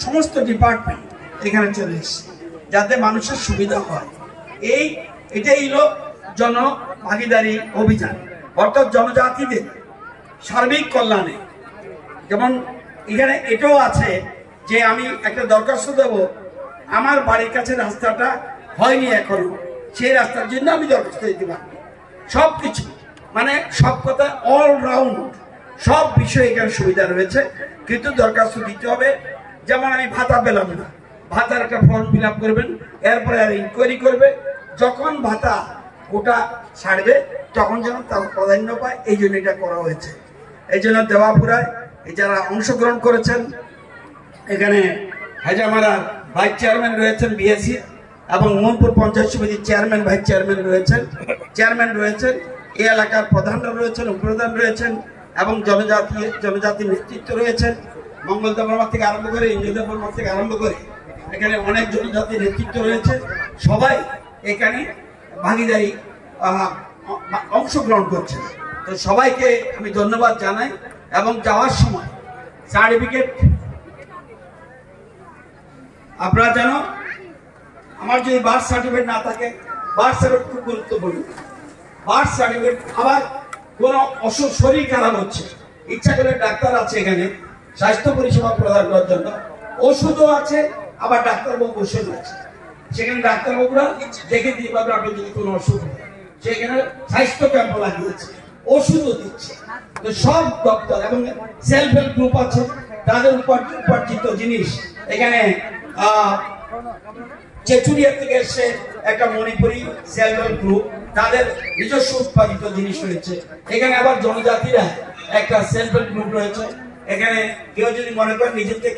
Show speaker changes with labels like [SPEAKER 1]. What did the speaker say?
[SPEAKER 1] সমস্ত ডিপার্টমেন্ট এখানে চলে এসেছে যাতে মানুষের সুবিধা হয়। এটাই হলো জনভাগিদারি অভিযান, অর্থাৎ জনজাতিদের সার্বিক কল্যাণে। যেমন এখানে এটাও আছে যে আমি একটা দরখাস্ত দেব, আমার বাড়ির কাছে রাস্তাটা হয়নি এখনো, সেই রাস্তার জন্য আমি দরখাস্ত দিতে পারবো। সব কিছু মানে সব কথা অলরাউন্ড সব বিষয়ে এখানে সুবিধা রয়েছে, কিন্তু দরখাস্ত দিতে হবে। যেমন আমি ভাতা পেলাম না, ভাতার একটা ফর্ম ফিল আপ করবেন, এরপরে আর ইনকোয়ারি করবে, যখন ভাতা ওটা ছাড়বে তখন যেন তার প্রাধান্য পায়, এই জন্য এটা করা হয়েছে। এই জন্য দেওয়াপুরায় যারা অংশগ্রহণ করেছেন, এখানে হাজামারার ভাইস চেয়ারম্যান রয়েছেন বিএসসি, এবং মোহনপুর পঞ্চায়েত সমিতির চেয়ারম্যান ভাইস চেয়ারম্যান রয়েছেন, এই এলাকার প্রধানরা রয়েছেন, উপপ্রধান রয়েছেন, এবং জনজাতির নেতৃত্ব রয়েছেন। মঙ্গলদেবর থেকে আরম্ভ করে ইন্দ্রদেবর থেকে আরম্ভ করে এখানে অনেক জনজাতির নেতৃত্ব রয়েছে। সবাই এখানে ভাগিদারি অংশগ্রহণ করছে। তো সবাইকে আমি ধন্যবাদ জানাই। এবং যাওয়ার সময় সার্টিফিকেট আপনারা জানো, আমার যদি বার্থ সার্টিফিকেট না থাকে, বার্থ সার্টিফিকেট খুব গুরুত্বপূর্ণ। বার্থ সার্টিফিকেট, আবার কোনো অসুখ শরীর খারাপ হচ্ছে, ইচ্ছা করে ডাক্তার আছে এখানে স্বাস্থ্য পরিষেবা প্রদান করার জন্য, ওষুধও আছে, আবার ডাক্তারবাবু ওষুধ আছে, সেখানে ডাক্তারবাবুরা দেখে দিয়ে পাবে আপনার যদি কোনো অসুখ হয়। সেখানে স্বাস্থ্য ক্যাম্প লাগিয়েছে, ওষুধও দিচ্ছে। তো সব দপ্তর এবং সেলফ হেল্প গ্রুপ আছে, তাদের উপার্জিত জিনিস এখানে চেচুরিয়া থেকে এসে একটা মণিপুরি সেলফ হেল্প গ্রুপ, তাদের নিজস্ব উৎপাদিত জিনিস রয়েছে। এখানে আবার জনজাতিরা একটা সেলফ হেল্প গ্রুপ রয়েছে। এখানে কেউ যদি মনে করেন নিজের থেকে